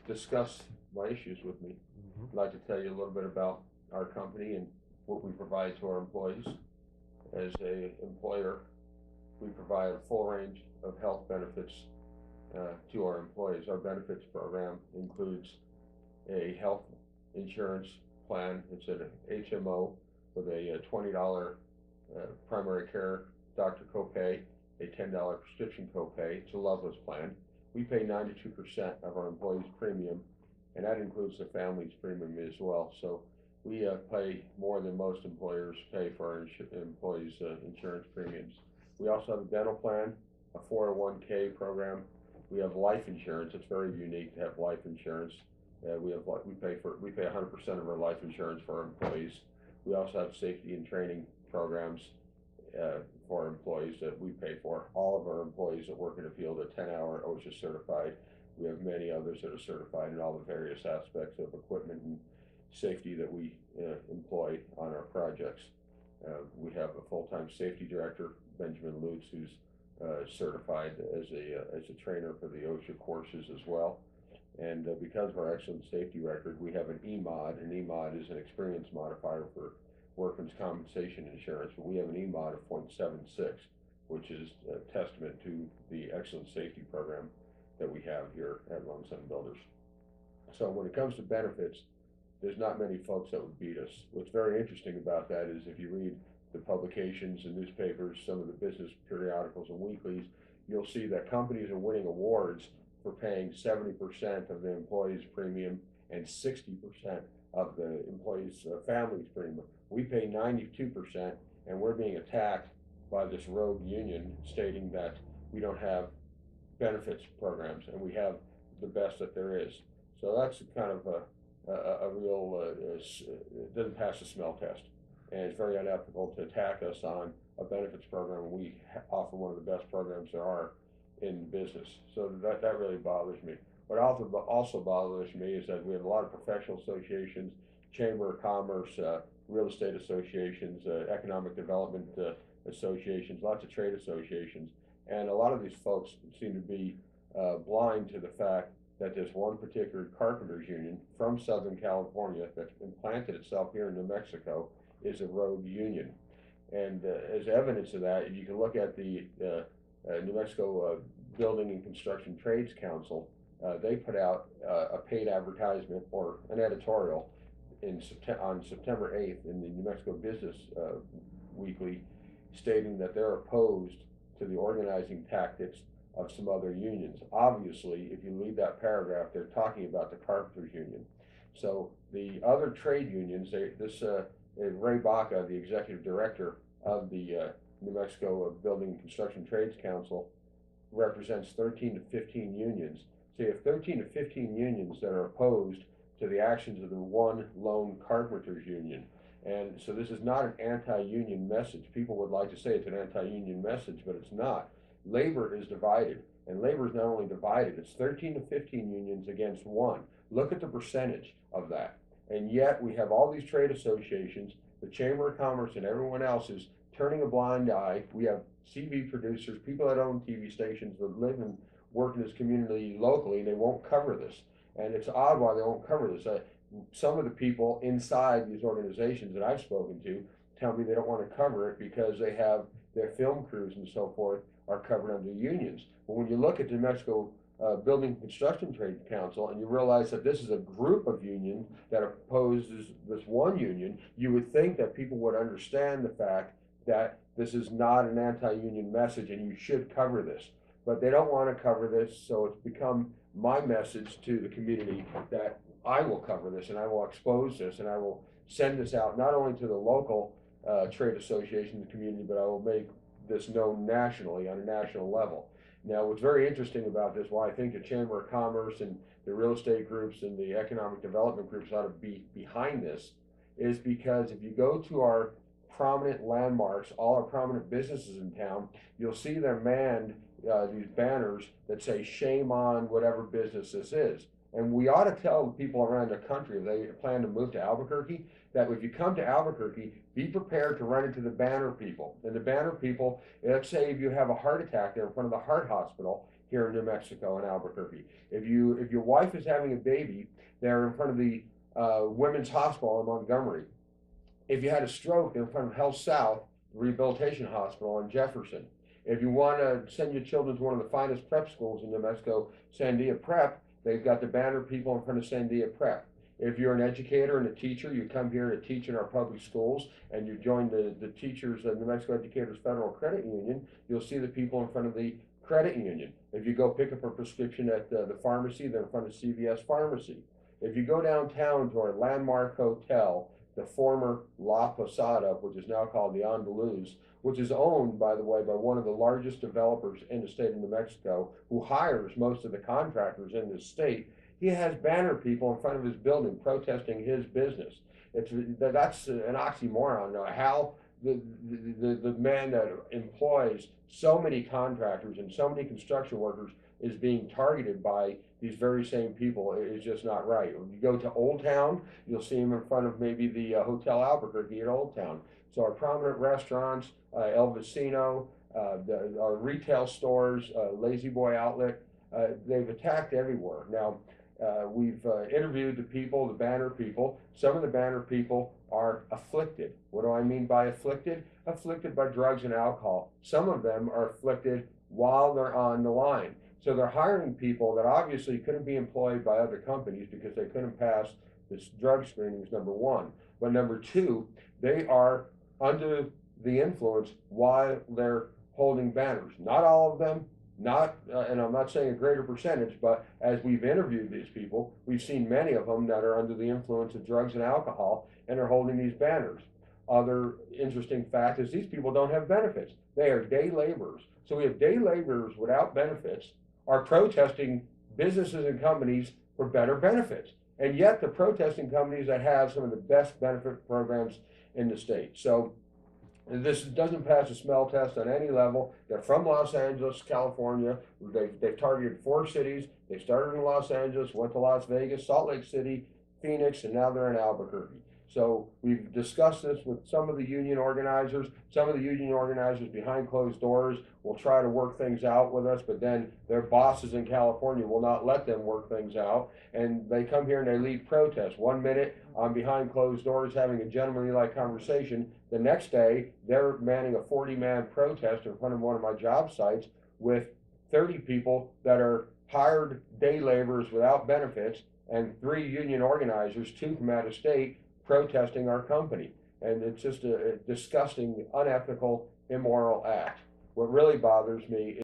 discuss my issues with me. I'd like to tell you a little bit about our company and what we provide to our employees. As a employer, we provide a full range of health benefits to our employees. Our benefits program includes a health insurance plan. It's an HMO with a $20 primary care doctor copay, a $10 prescription copay. It's a loveless plan. We pay 92% of our employees' premium, and that includes the family's premium as well. So we pay more than most employers pay for our employees' insurance premiums. We also have a dental plan, a 401k program. We have life insurance. It's very unique to have life insurance. We pay 100% of our life insurance for our employees. We also have safety and training programs for our employees that we pay for. All of our employees that work in the field are 10-hour OSHA certified. We have many others that are certified in all the various aspects of equipment and safety that we employ on our projects. We have a full-time safety director, Benjamin Lutz, who's certified as a trainer for the OSHA courses as well. And because of our excellent safety record, we have an EMOD. An EMOD is an experience modifier for workers' compensation insurance, but we have an EMOD of 0.76, which is a testament to the excellent safety program that we have here at Lone Sun Builders. So when it comes to benefits, there's not many folks that would beat us. What's very interesting about that is if you read the publications and newspapers, some of the business periodicals and weeklies, you'll see that companies are winning awards for paying 70% of the employees' premium and 60% of the employees' family's premium. We pay 92%, and we're being attacked by this rogue union stating that we don't have benefits programs, and we have the best that there is. So that's kind of a real, it doesn't pass the smell test. And it's very unethical to attack us on a benefits program when we offer one of the best programs there are in business. So that really bothers me. What also bothers me is that we have a lot of professional associations, Chamber of Commerce, real estate associations, economic development associations, lots of trade associations. And a lot of these folks seem to be blind to the fact that this one particular carpenters union from Southern California that's implanted itself here in New Mexico is a rogue union. And as evidence of that, you can look at the New Mexico Building and Construction Trades Council. They put out a paid advertisement or an editorial on September 8th in the New Mexico Business Weekly stating that they're opposed to the organizing tactics of some other unions. Obviously, if you read that paragraph, they're talking about the carpenters union. So the other trade unions, Ray Baca, the executive director of the New Mexico Building and Construction Trades Council, represents 13 to 15 unions. So you have 13 to 15 unions that are opposed to the actions of the one lone carpenters union. And so this is not an anti-union message. People would like to say it's an anti-union message, but it's not. Labor is divided, and labor is not only divided, it's 13 to 15 unions against one. Look at the percentage of that. And yet we have all these trade associations, the Chamber of Commerce and everyone else is turning a blind eye. We have TV producers, people that own TV stations that live and work in this community locally, and they won't cover this. And it's odd why they won't cover this. Some of the people inside these organizations that I've spoken to tell me they don't want to cover it because they have their film crews and so forth are covered under unions. But when you look at the New Mexico Building and Construction Trade Council and you realize that this is a group of unions that opposes this one union, you would think that people would understand the fact that this is not an anti-union message and you should cover this. But they don't want to cover this, so it's become my message to the community that I will cover this and I will expose this and I will send this out not only to the local trade association community, but I will make this known nationally on a national level. Now, what's very interesting about this, why I think the Chamber of Commerce and the real estate groups and the economic development groups ought to be behind this, is because if you go to our prominent landmarks, all our prominent businesses in town, you'll see them manned these banners that say shame on whatever business this is. And we ought to tell the people around the country if they plan to move to Albuquerque that if you come to Albuquerque, be prepared to run into the banner people. And the banner people, let's say if you have a heart attack there in front of the heart hospital, here in New Mexico and Albuquerque. If your wife is having a baby, they're in front of the Women's Hospital in Montgomery. If you had a stroke, they're in front of Health South Rehabilitation Hospital in Jefferson. If you want to send your children to one of the finest prep schools in New Mexico, Sandia Prep, they've got the banner people in front of Sandia Prep. If you're an educator and a teacher, you come here to teach in our public schools and you join the teachers of New Mexico Educators Federal Credit Union, you'll see the people in front of the credit union. If you go pick up a prescription at the pharmacy, they're in front of CVS Pharmacy. If you go downtown to our landmark hotel, the former La Posada, which is now called the Andaluz, which is owned, by the way, by one of the largest developers in the state of New Mexico, who hires most of the contractors in this state, he has banner people in front of his building protesting his business. That's an oxymoron. How the man that employs so many contractors and so many construction workers is being targeted by these very same people is just not right. When you go to Old Town, you'll see him in front of maybe the Hotel Albuquerque at Old Town. So our prominent restaurants, El Vecino, our retail stores, Lazy Boy Outlet, they've attacked everywhere. Now, we've interviewed the people, the banner people. Some of the banner people are afflicted. What do I mean by afflicted? Afflicted by drugs and alcohol. Some of them are afflicted while they're on the line. So they're hiring people that obviously couldn't be employed by other companies because they couldn't pass this drug screenings, number one. But number two, they are under the influence while they're holding banners. Not all of them, and I'm not saying a greater percentage, but as we've interviewed these people, we've seen many of them that are under the influence of drugs and alcohol and are holding these banners. Other interesting fact is these people don't have benefits. They are day laborers. So we have day laborers without benefits are protesting businesses and companies for better benefits. And yet the protesting companies that have some of the best benefit programs in the state. So this doesn't pass a smell test on any level. They're from Los Angeles, California. They've targeted 4 cities. They started in Los Angeles, went to Las Vegas, Salt Lake City, Phoenix, and now they're in Albuquerque. So we've discussed this with some of the union organizers. Some of the union organizers behind closed doors will try to work things out with us, but then their bosses in California will not let them work things out. And they come here and they lead protests. 1 minute I'm behind closed doors having a gentlemanly-like conversation. The next day they're manning a 40-man protest in front of one of my job sites with 30 people that are hired day laborers without benefits and 3 union organizers, 2 from out of state, protesting our company. And it's just a disgusting, unethical, immoral act. What really bothers me